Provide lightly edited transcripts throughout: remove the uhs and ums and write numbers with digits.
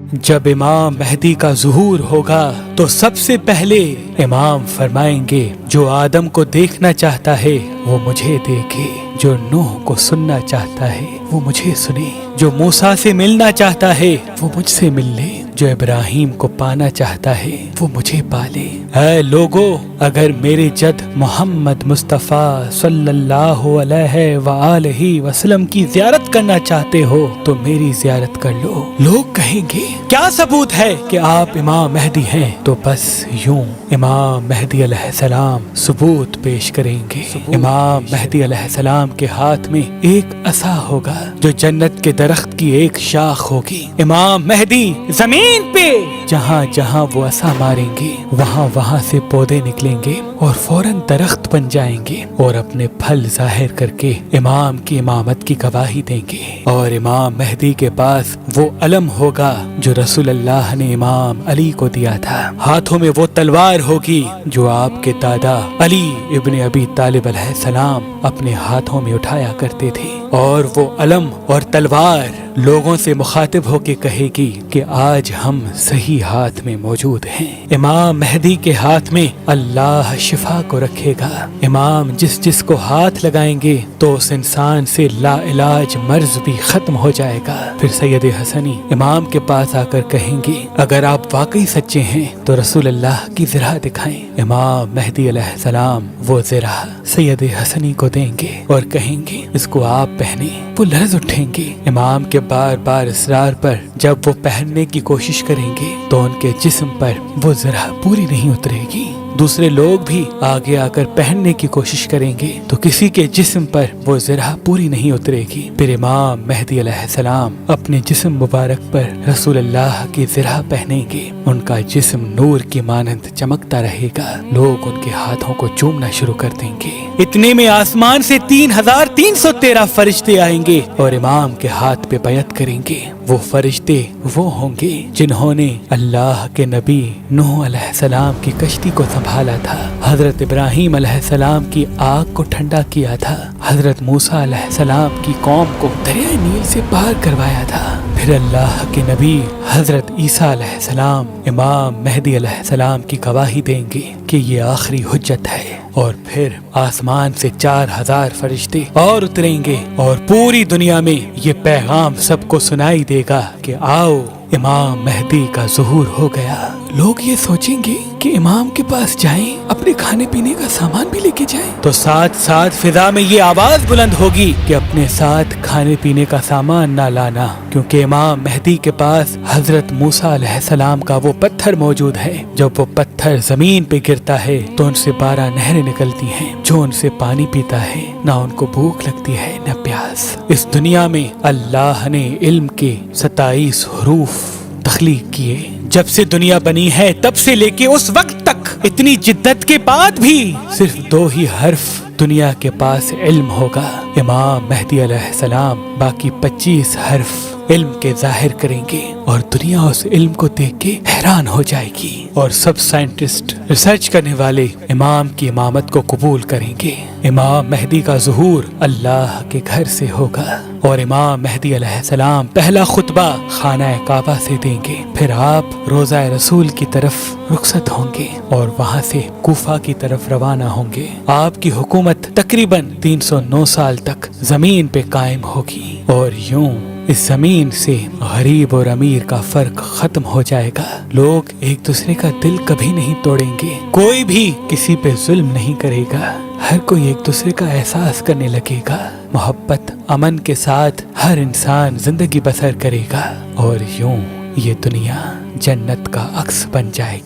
جب امام مہدی کا ظہور ہوگا تو سب سے پہلے امام فرمائیں گے جو آدم کو دیکھنا چاہتا ہے وہ مجھے دیکھے، جو نوح کو سننا چاہتا ہے وہ مجھے سنے، جو موسیٰ سے ملنا چاہتا ہے وہ مجھ سے مل لے، جو ابراہیم کو پانا چاہتا ہے وہ مجھے پالے۔ اے لوگو، اگر میرے جد محمد مصطفیٰ صلی اللہ علیہ وآلہ وسلم کی زیارت کرنا چاہتے ہو تو میری زیارت کر لو۔ لوگ کہیں گے کیا ثبوت ہے کہ آپ امام مہدی ہیں؟ تو بس یوں امام مہدی علیہ السلام ثبوت پیش کریں گے۔ امام مہدی علیہ السلام کے ہاتھ میں ایک عصا ہوگا جو جنت کے درخت کی ایک شاخ ہوگی۔ امام مہدی زمین پہ جہاں جہاں وہ عصا ماریں گے وہاں سے پودے نکلیں گے اور فوراً درخت بن جائیں گے اور اپنے پھل ظاہر کر کے امام کی امامت کی گواہی دیں گے۔ اور امام مہدی کے پاس وہ علم ہوگا جو رسول اللہ نے امام علی کو دیا تھا۔ ہاتھوں میں وہ تلوار ہوگی جو آپ کے دادا علی ابن ابی طالب علیہ السلام اپنے ہاتھوں میں اٹھایا کرتے تھے، اور وہ علم اور تلوار لوگوں سے مخاطب ہو کے کہے گی کہ آج ہم صحیح ہاتھ میں موجود ہیں۔ امام مہدی کے ہاتھ میں اللہ شفا کو رکھے گا۔ امام جس کو ہاتھ لگائیں گے تو اس انسان سے لا علاج مرض بھی ختم ہو جائے گا۔ پھر سید حسنی امام کے پاس آ کر کہیں گے اگر آپ واقعی سچے ہیں تو رسول اللہ کی زرہ دکھائیں۔ امام مہدی علیہ السلام وہ زرہ سید حسنی کو دیں گے اور کہیں گے اس کو آپ پہنیں۔ وہ لرز اٹھیں گے۔ امام کے بار بار اصرار پر جب وہ پہننے کی کوشش کریں گے تو ان کے جسم پر وہ زرہ پوری نہیں اترے گی۔ دوسرے لوگ بھی آگے آ کر پہننے کی کوشش کریں گے تو کسی کے جسم پر وہ زرہ پوری نہیں اترے گی۔ پھر امام مہدی علیہ السلام اپنے جسم مبارک پر رسول اللہ کی زرہ پہنیں گے۔ ان کا جسم نور کی مانند چمکتا رہے گا۔ لوگ ان کے ہاتھوں کو چومنا شروع کر دیں گے۔ اتنے میں آسمان سے 3313 فرشتے آئیں گے اور امام کے ہاتھ پہ بیعت کریں گے۔ وہ فرشتے وہ ہوں گے جنہوں نے اللہ کے نبی نوح علیہ السلام کی کشتی کو سنبھالا تھا، حضرت ابراہیم علیہ السلام کی آگ کو ٹھنڈا کیا تھا، حضرت موسیٰ علیہ السلام کی قوم کو دریائے نیل سے پار کروایا تھا۔ پھر اللہ کے نبی حضرت عیسیٰ علیہ السلام امام مہدی علیہ السلام کی گواہی دیں گے کہ یہ آخری حجت ہے، اور پھر آسمان سے 4000 فرشتے اور اتریں گے اور پوری دنیا میں یہ پیغام سب کو سنائی دے گا کہ آؤ امام مہدی کا ظہور ہو گیا۔ لوگ یہ سوچیں گے کہ امام کے پاس جائیں، اپنے کھانے پینے کا سامان بھی لے کے جائیں، تو ساتھ ساتھ فضا میں یہ آواز بلند ہوگی کہ اپنے ساتھ کھانے پینے کا سامان نہ لانا، کیونکہ امام مہدی کے پاس حضرت موسیٰ علیہ السلام کا وہ پتھر موجود ہے۔ جب وہ پتھر زمین پہ گرتا ہے تو ان سے 12 نہریں نکلتی ہیں، جو ان سے پانی پیتا ہے نہ ان کو بھوک لگتی ہے نہ پیاس۔ اس دنیا میں اللہ نے علم کے 27 حروف تخلیق کیے۔ جب سے دنیا بنی ہے تب سے لے کے اس وقت تک اتنی جدت کے بعد بھی صرف 2 ہی حرف دنیا کے پاس علم ہوگا۔ امام مہدی علیہ السلام باقی 25 حرف علم کے ظاہر کریں گے اور دنیا اس علم کو دیکھ کے حیران ہو جائے گی، اور سب سائنٹسٹ ریسرچ کرنے والے امام کی امامت کو قبول کریں گے۔ امام مہدی کا ظہور اللہ کے گھر سے ہوگا، اور امام مہدی علیہ السلام پہلا خطبہ خانہ کعبہ سے دیں گے۔ پھر آپ روضہ رسول کی طرف رخصت ہوں گے اور وہاں سے کوفہ کی طرف روانہ ہوں گے۔ آپ کی حکومت تقریباً 309 سال تک زمین پہ قائم ہوگی، اور یوں اس زمین سے غریب اور امیر کا فرق ختم ہو جائے گا۔ لوگ ایک دوسرے کا دل کبھی نہیں توڑیں گے، کوئی بھی کسی پہ ظلم نہیں کرے گا، ہر کوئی ایک دوسرے کا احساس کرنے لگے گا، محبت امن کے ساتھ ہر انسان زندگی بسر کرے گا، اور یوں یہ دنیا جنت کا عکس بن جائے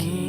گی۔